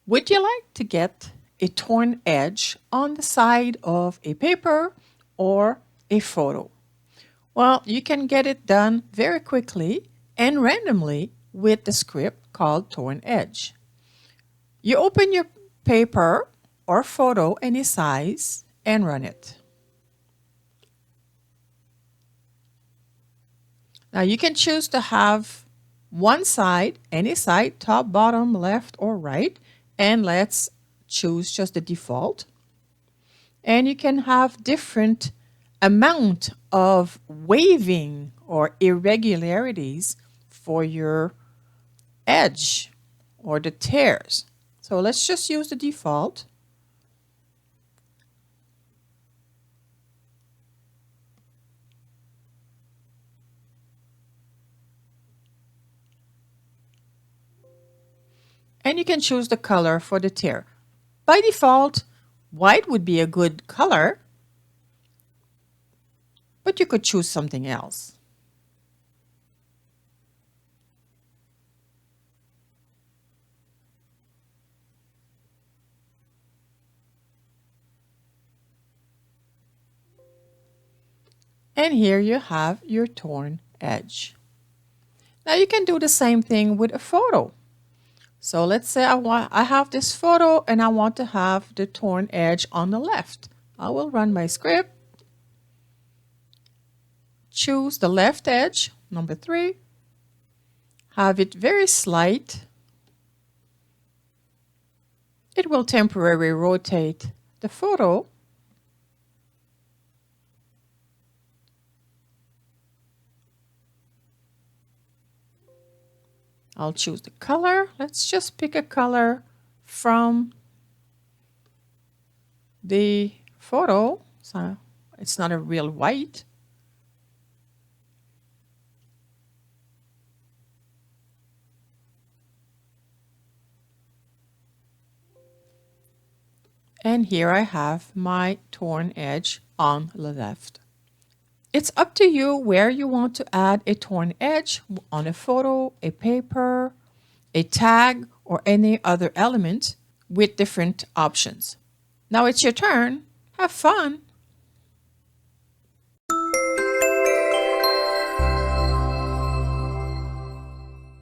Would you like to get a torn edge on the side of a paper or a photo? Well, you can get it done very quickly and randomly with the script called Torn Edge. You open your paper or photo any size and run it. Now you can choose to have one side, any side, top, bottom, left, or right. And let's choose just the default. And you can have different amount of waving or irregularities for your edge or the tears. So let's just use the default. And you can choose the color for the tear. By default, white would be a good color, but you could choose something else. And here you have your torn edge. Now you can do the same thing with a photo. So let's say I have this photo and I want to have the torn edge on the left. I will run my script, choose the left edge, number 3, have it very slight. It will temporarily rotate the photo. I'll choose the color. Let's just pick a color from the photo. So it's not a real white. And here I have my torn edge on the left. It's up to you where you want to add a torn edge on a photo, a paper, a tag, or any other element with different options. Now it's your turn. Have fun.